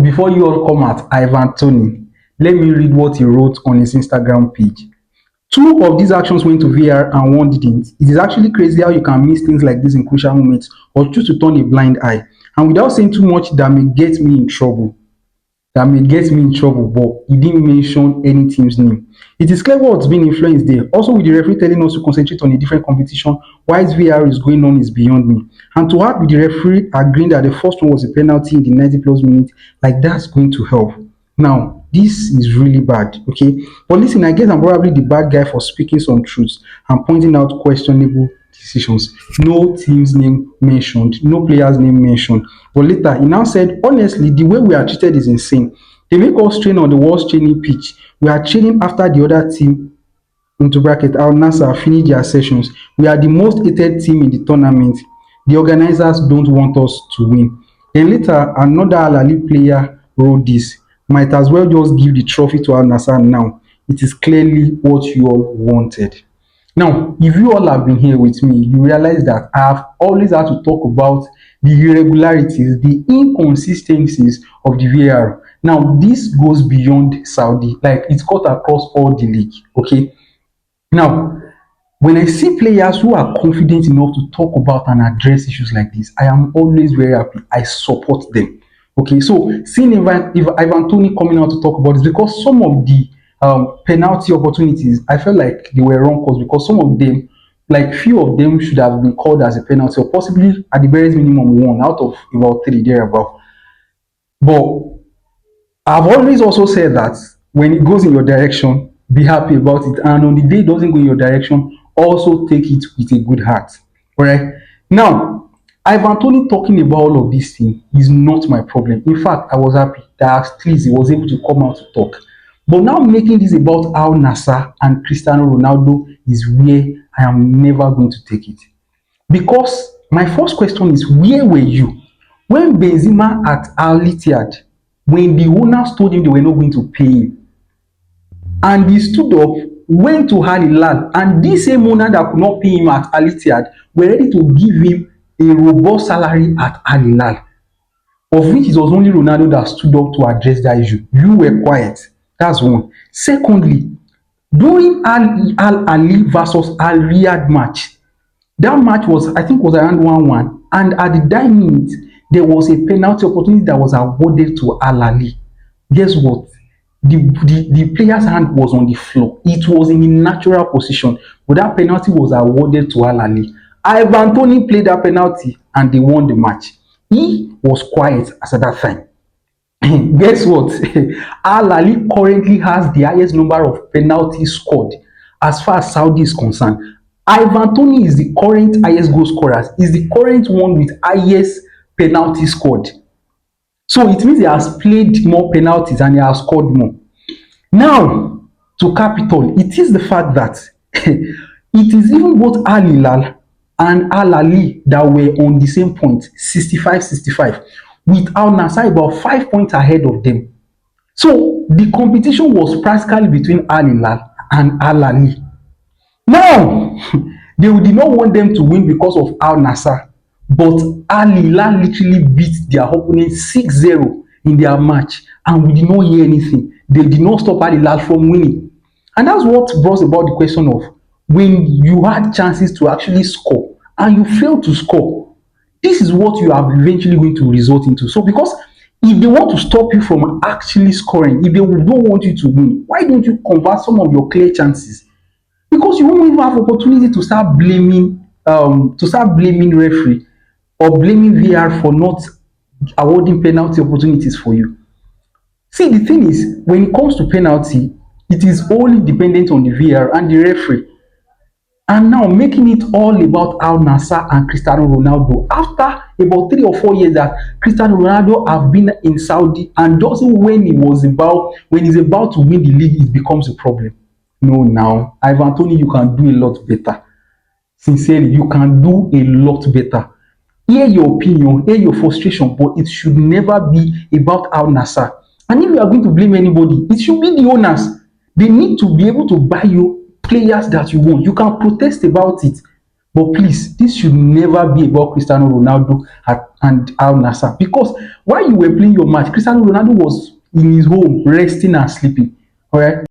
before you all come at Ivan Toney, let me read what he wrote on his Instagram page. Two of these actions went to VAR and one didn't. It is actually crazy how you can miss things like this in crucial moments or choose to turn a blind eye. And without saying too much, that may get me in trouble. But he didn't mention any team's name. It is clear what's being influenced there. Also, with the referee telling us to concentrate on a different competition whilst VAR is going on is beyond me. And to add with the referee agreeing that the first one was a penalty in the 90 plus minutes, like that's going to help. Now, this is really bad, okay? But listen, I guess I'm probably the bad guy for speaking some truths and pointing out questionable decisions. No team's name mentioned, no player's name mentioned. But later, he now said, honestly, the way we are treated is insane. They make us train on the worst training pitch. We are training after the other team, into bracket, our NASSR finish their sessions. We are the most hated team in the tournament. The organizers don't want us to win. Then later, another Al Ali player wrote this. Might as well just give the trophy to Al Nassr now. It is clearly what you all wanted. Now, if you all have been here with me, you realize that I have always had to talk about the irregularities, the inconsistencies of the VAR. Now, this goes beyond Saudi, like it's cut across all the league. Okay. Now, when I see players who are confident enough to talk about and address issues like this, I am always very happy. I support them. Okay, so seeing Ivan Toney coming out to talk about this, because some of the penalty opportunities, I felt like they were wrong calls because some of them, like few of them, should have been called as a penalty or possibly at the very minimum one out of about three thereabout. But I've always also said that when it goes in your direction, be happy about it, and on the day it doesn't go in your direction, also take it with a good heart. All right. Now, Ivan Toney talking about all of these things is not my problem. In fact, I was happy that at least he was able to come out to talk. But now making this about Al Nassr and Cristiano Ronaldo is where I am never going to take it. Because my first question is, where were you when Benzema at Al Ittihad, when the owners told him they were not going to pay him, and he stood up, went to Al Hilal, and this same owner that could not pay him at Al Ittihad were ready to give him a robust salary at Al Hilal, of which it was only Ronaldo that stood up to address that issue. You were quiet. That's one. Secondly, during Al Ali versus Al Riyadh match, that match was, I think, was around 1-1, and at the 9 minutes, there was a penalty opportunity that was awarded to Al Ali. Guess what? The player's hand was on the floor. It was in a natural position, but that penalty was awarded to Al Ali. Ivan Toney played that penalty and they won the match. He was quiet as at that time. Guess what? Al Ali currently has the highest number of penalties scored as far as Saudi is concerned. Ivan Toney is the current highest goal scorer, is the current one with highest penalty scored. So it means he has played more penalties and he has scored more. Now, to capital, it is the fact that it is even both Al Hilal and Al Ali that were on the same point, 65-65, with Al Nassr about 5 points ahead of them. So the competition was practically between Al Hilal and Al Ali. Now, they did not want them to win because of Al Nassr, but Al Hilal literally beat their opponent 6-0 in their match, and we did not hear anything. They did not stop Al Hilal from winning. And that's what brought about the question of, when you had chances to actually score and you failed to score, this is what you are eventually going to result into. So because if they want to stop you from actually scoring, if they don't want you to win, why don't you convert some of your clear chances? Because you won't even have opportunity to start blaming referee or blaming VAR for not awarding penalty opportunities for you. See, the thing is, when it comes to penalty, it is only dependent on the VAR and the referee. And now making it all about Al Nassr and Cristiano Ronaldo after about 3 or 4 years that Cristiano Ronaldo have been in Saudi, and just when he's about to win the league, it becomes a problem. No, now Ivan Toney, you can do a lot better. Sincerely, you can do a lot better. Hear your opinion, hear your frustration, but it should never be about Al Nassr. And if you are going to blame anybody, it should be the owners. They need to be able to buy you players that you want. You can protest about it, But please, this should never be about Cristiano Ronaldo and Al Nassr, because while you were playing your match, Cristiano Ronaldo was in his home resting and sleeping. All right.